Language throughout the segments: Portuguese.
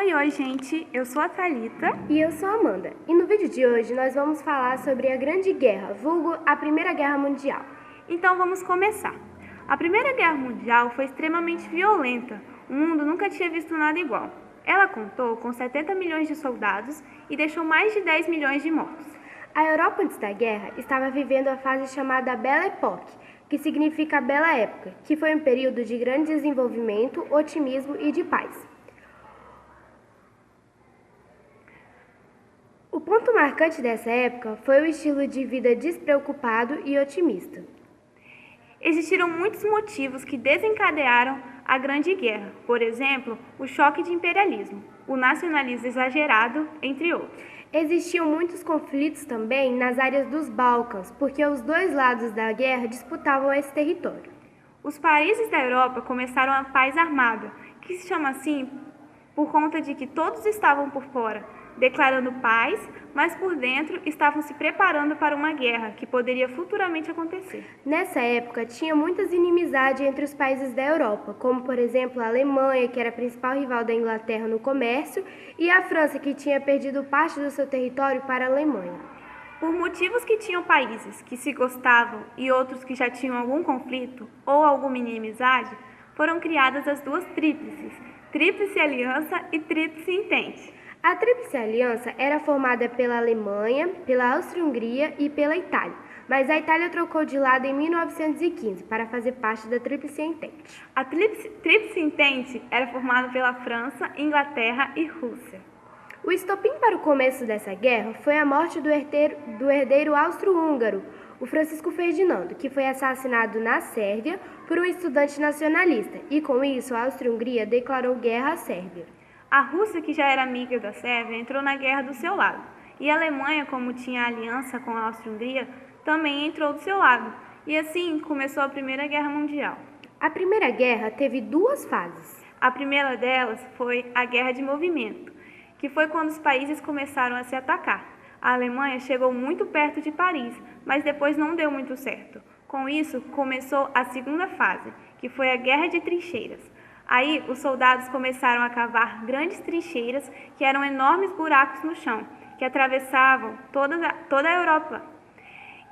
Oi, gente! Eu sou a Thalita. E eu sou a Amanda. E no vídeo de hoje nós vamos falar sobre a Grande Guerra, vulgo a Primeira Guerra Mundial. Então vamos começar. A Primeira Guerra Mundial foi extremamente violenta. O mundo nunca tinha visto nada igual. Ela contou com 70 milhões de soldados e deixou mais de 10 milhões de mortos. A Europa antes da guerra estava vivendo a fase chamada Belle Époque, que significa Bela Época, que foi um período de grande desenvolvimento, otimismo e de paz. O ponto marcante dessa época foi o estilo de vida despreocupado e otimista. Existiram muitos motivos que desencadearam a Grande Guerra, por exemplo, o choque de imperialismo, o nacionalismo exagerado, entre outros. Existiam muitos conflitos também nas áreas dos Balcãs, porque os dois lados da guerra disputavam esse território. Os países da Europa começaram a paz armada, que se chama assim por conta de que todos estavam por fora, declarando paz, mas por dentro estavam se preparando para uma guerra que poderia futuramente acontecer. Nessa época, tinha muitas inimizades entre os países da Europa, como, por exemplo, a Alemanha, que era a principal rival da Inglaterra no comércio, e a França, que tinha perdido parte do seu território para a Alemanha. Por motivos que tinham países que se gostavam e outros que já tinham algum conflito ou alguma inimizade, foram criadas as duas tríplices, Tríplice Aliança e Tríplice Entente. A Tríplice Aliança era formada pela Alemanha, pela Áustria-Hungria e pela Itália, mas a Itália trocou de lado em 1915 para fazer parte da Tríplice Entente. A Tríplice Entente era formada pela França, Inglaterra e Rússia. O estopim para o começo dessa guerra foi a morte do herdeiro austro-húngaro, o Francisco Ferdinando, que foi assassinado na Sérvia por um estudante nacionalista, e com isso a Áustria-Hungria declarou guerra à Sérvia. A Rússia, que já era amiga da Sérvia, entrou na guerra do seu lado. E a Alemanha, como tinha aliança com a Áustria-Hungria, também entrou do seu lado. E assim começou a Primeira Guerra Mundial. A Primeira Guerra teve duas fases. A primeira delas foi a Guerra de Movimento, que foi quando os países começaram a se atacar. A Alemanha chegou muito perto de Paris, mas depois não deu muito certo. Com isso, começou a segunda fase, que foi a Guerra de Trincheiras. Aí, os soldados começaram a cavar grandes trincheiras, que eram enormes buracos no chão, que atravessavam toda a Europa.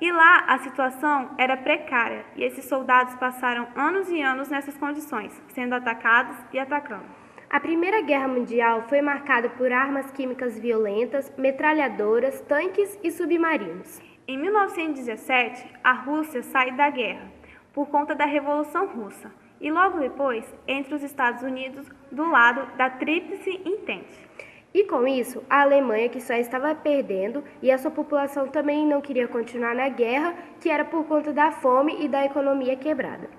E lá, a situação era precária, e esses soldados passaram anos e anos nessas condições, sendo atacados e atacando. A Primeira Guerra Mundial foi marcada por armas químicas violentas, metralhadoras, tanques e submarinos. Em 1917, a Rússia sai da guerra, por conta da Revolução Russa. E logo depois, entre os Estados Unidos, do lado da Tríplice Entente. E com isso, a Alemanha, que só estava perdendo, e a sua população também não queria continuar na guerra, que era por conta da fome e da economia quebrada.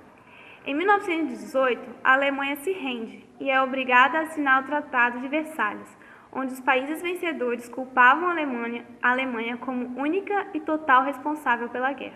Em 1918, a Alemanha se rende e é obrigada a assinar o Tratado de Versalhes, onde os países vencedores culpavam a Alemanha como única e total responsável pela guerra.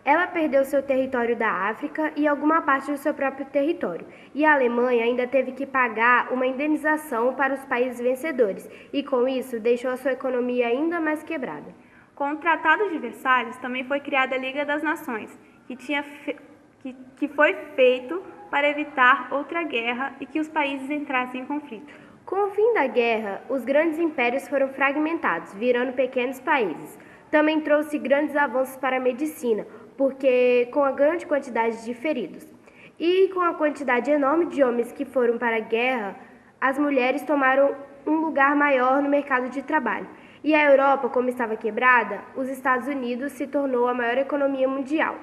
Ela perdeu seu território da África e alguma parte do seu próprio território, e a Alemanha ainda teve que pagar uma indenização para os países vencedores, e com isso deixou a sua economia ainda mais quebrada. Com o Tratado de Versalhes também foi criada a Liga das Nações, que foi feito para evitar outra guerra e que os países entrassem em conflito. Com o fim da guerra, os grandes impérios foram fragmentados, virando pequenos países. Também trouxe grandes avanços para a medicina, porque com a grande quantidade de feridos e com a quantidade enorme de homens que foram para a guerra, as mulheres tomaram um lugar maior no mercado de trabalho. E a Europa, como estava quebrada, os Estados Unidos se tornou a maior economia mundial.